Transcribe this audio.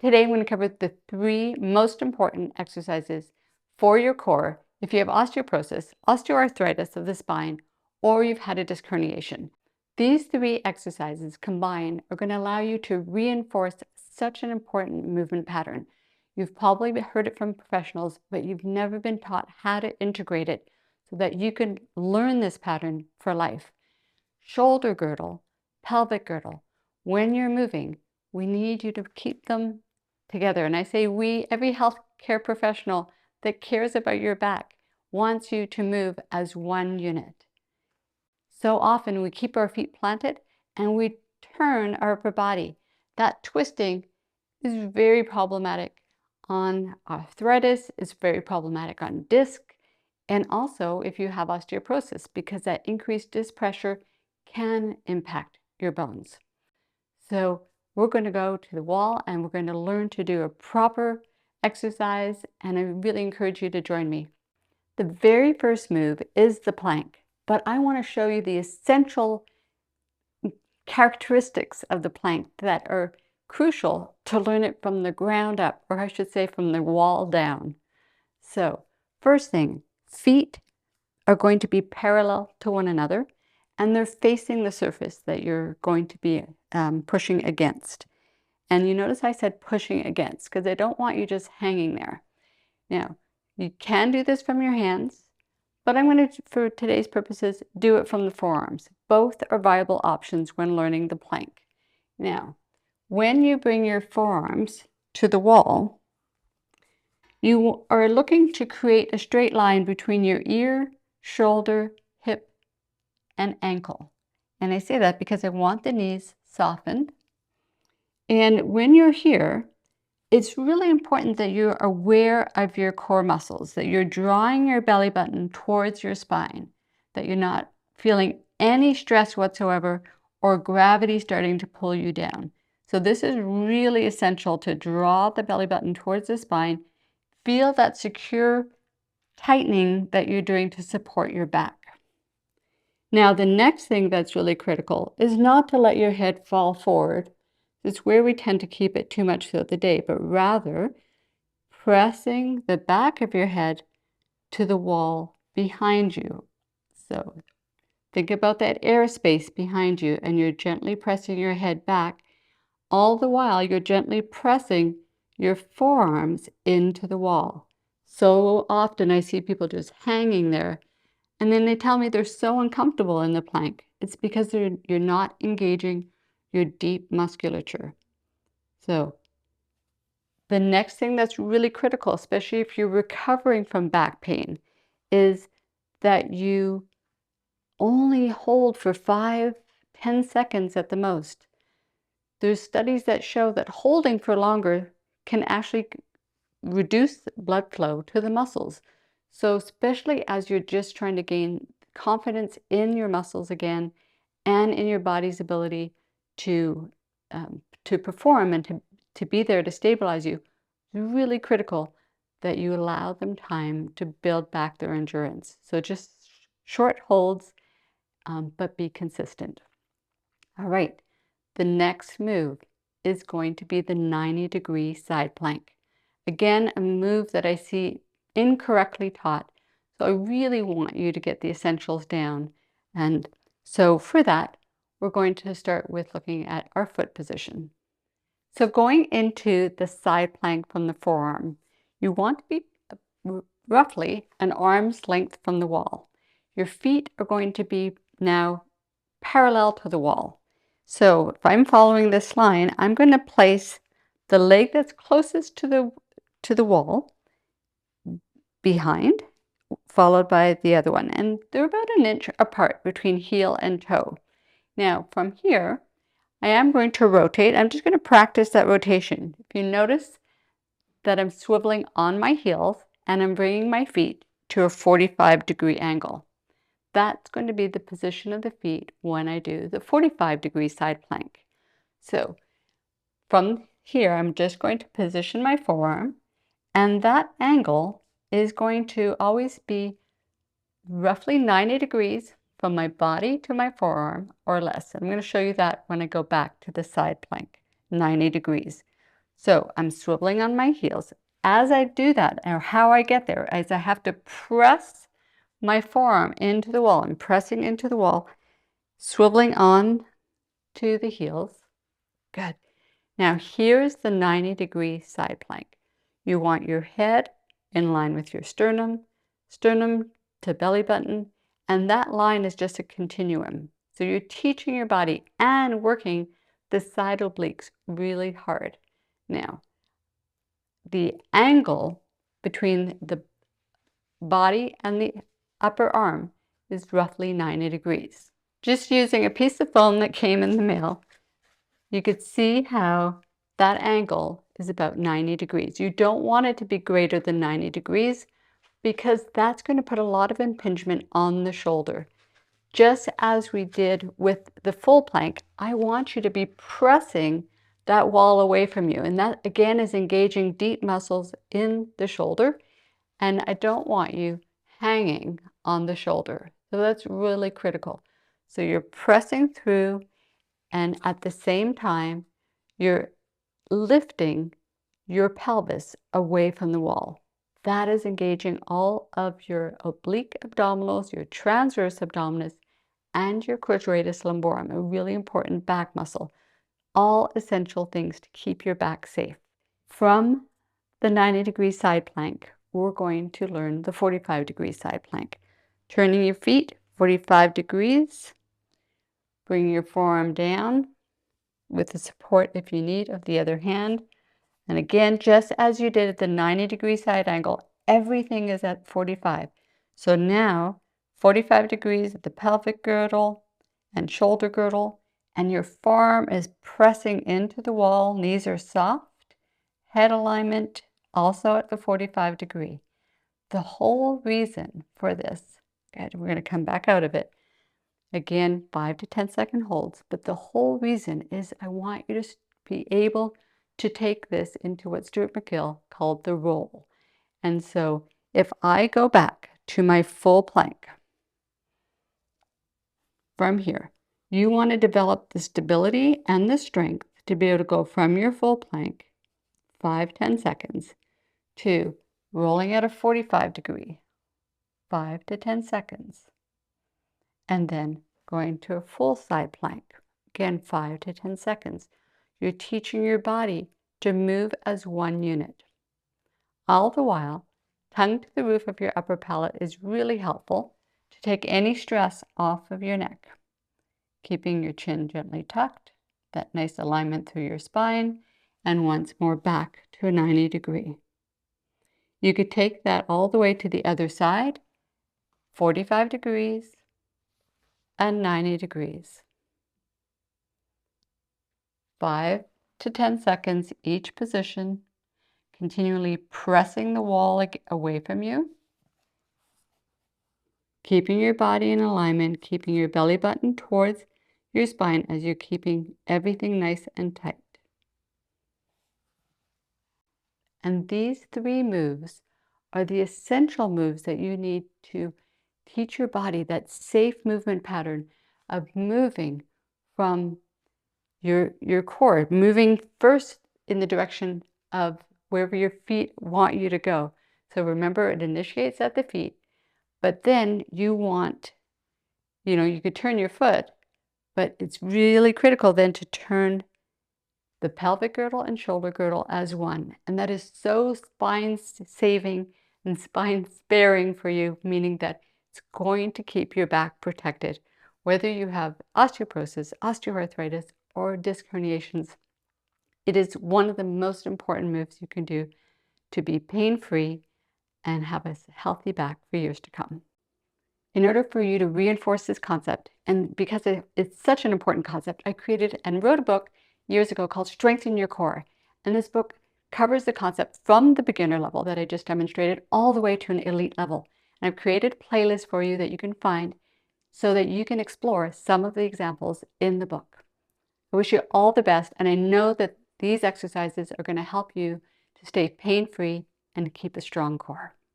Today, I'm going to cover the 3 most important exercises for your core if you have osteoporosis, osteoarthritis of the spine, or you've had a disc herniation. These 3 exercises combined are going to allow you to reinforce such an important movement pattern. You've probably heard it from professionals, but you've never been taught how to integrate it so that you can learn this pattern for life. Shoulder girdle, pelvic girdle. When you're moving, we need you to keep them together. And I say we, every healthcare professional that cares about your back wants you to move as one unit. So often we keep our feet planted and we turn our upper body. That twisting is very problematic on arthritis, it's very problematic on disc, and also if you have osteoporosis, because that increased disc pressure can impact your bones. So we're going to go to the wall and we're going to learn to do a proper exercise, and I really encourage you to join me. The very first move is the plank, but I want to show you the essential characteristics of the plank that are crucial to learn it from the ground up, or I should say from the wall down. So first thing, feet are going to be parallel to one another, and they're facing the surface that you're going to be pushing against. And you notice I said pushing against because I don't want you just hanging there. Now, you can do this from your hands, but I'm going to, for today's purposes, do it from the forearms. Both are viable options when learning the plank. Now, when you bring your forearms to the wall, you are looking to create a straight line between your ear, shoulder, hip, and ankle. And I say that because I want the knees softened. And when you're here, it's really important that you're aware of your core muscles, that you're drawing your belly button towards your spine, that you're not feeling any stress whatsoever or gravity starting to pull you down. So this is really essential to draw the belly button towards the spine. Feel that secure tightening that you're doing to support your back. Now, the next thing that's really critical is not to let your head fall forward. It's where we tend to keep it too much throughout the day, but rather pressing the back of your head to the wall behind you. So think about that airspace behind you, and you're gently pressing your head back. All the while, you're gently pressing your forearms into the wall. So often I see people just hanging there, and then they tell me they're so uncomfortable in the plank. It's because you're not engaging your deep musculature. So the next thing that's really critical, especially if you're recovering from back pain, is that you only hold for 5-10 seconds at the most. There's studies that show that holding for longer can actually reduce blood flow to the muscles. So especially as you're just trying to gain confidence in your muscles again and in your body's ability to perform and to be there to stabilize you, it's really critical that you allow them time to build back their endurance. So just short holds, but be consistent. All right, the next move is going to be the 90-degree side plank. Again, a move that I see incorrectly taught. So I really want you to get the essentials down. And so for that, we're going to start with looking at our foot position. So going into the side plank from the forearm, you want to be roughly an arm's length from the wall. Your feet are going to be now parallel to the wall. So if I'm following this line, I'm going to place the leg that's closest to the wall behind, followed by the other one. And they're about an inch apart between heel and toe. Now from here, I am going to rotate. I'm just going to practice that rotation. If you notice that I'm swiveling on my heels and I'm bringing my feet to a 45-degree angle. That's going to be the position of the feet when I do the 45-degree side plank. So from here, I'm just going to position my forearm, and that angle is going to always be roughly 90 degrees from my body to my forearm or less. I'm going to show you that when I go back to the side plank, 90 degrees. So I'm swiveling on my heels. As I do that, or how I get there, is I have to press my forearm into the wall. I'm pressing into the wall, swiveling on to the heels. Good. Now here's the 90-degree side plank. You want your head in line with your sternum, sternum to belly button, and that line is just a continuum. So you're teaching your body and working the side obliques really hard. Now, the angle between the body and the upper arm is roughly 90 degrees. Just using a piece of foam that came in the mail, you could see how that angle is about 90 degrees. You don't want it to be greater than 90 degrees because that's going to put a lot of impingement on the shoulder. Just as we did with the full plank, I want you to be pressing that wall away from you. And that again is engaging deep muscles in the shoulder. And I don't want you hanging on the shoulder. So that's really critical. So you're pressing through, and at the same time, you're lifting your pelvis away from the wall. That is engaging all of your oblique abdominals, your transverse abdominis, and your quadratus lumborum, a really important back muscle. All essential things to keep your back safe. From the 90-degree side plank, we're going to learn the 45-degree side plank. Turning your feet 45 degrees, bringing your forearm down with the support, if you need, of the other hand. And again, just as you did at the 90-degree side angle, everything is at 45. So now, 45 degrees at the pelvic girdle and shoulder girdle, and your forearm is pressing into the wall. Knees are soft. Head alignment also at the 45 degree. The whole reason for this, good, we're going to come back out of it. Again, 5 to 10 second holds, but the whole reason is I want you to be able to take this into what Stuart McGill called the roll. And so if I go back to my full plank from here, you want to develop the stability and the strength to be able to go from your full plank, 5-10 seconds, to rolling at a 45 degree, 5 to 10 seconds, and then going to a full side plank, again 5 to 10 seconds. You're teaching your body to move as one unit. All the while, tongue to the roof of your upper palate is really helpful to take any stress off of your neck. Keeping your chin gently tucked, that nice alignment through your spine, and once more back to a 90 degree. You could take that all the way to the other side, 45 degrees and 90 degrees. 5 to 10 seconds each position, continually pressing the wall away from you, keeping your body in alignment, keeping your belly button towards your spine as you're keeping everything nice and tight. And these 3 moves are the essential moves that you need to teach your body that safe movement pattern of moving from your core, moving first in the direction of wherever your feet want you to go. So remember, it initiates at the feet, but then you want, you could turn your foot, but it's really critical then to turn the pelvic girdle and shoulder girdle as one. And that is so spine saving and spine sparing for you, meaning that it's going to keep your back protected. Whether you have osteoporosis, osteoarthritis, or disc herniations, it is one of the most important moves you can do to be pain-free and have a healthy back for years to come. In order for you to reinforce this concept, and because it's such an important concept, I created and wrote a book years ago called Strengthen Your Core. And this book covers the concept from the beginner level that I just demonstrated all the way to an elite level. And I've created playlists for you that you can find so that you can explore some of the examples in the book. I wish you all the best, and I know that these exercises are going to help you to stay pain-free and keep a strong core.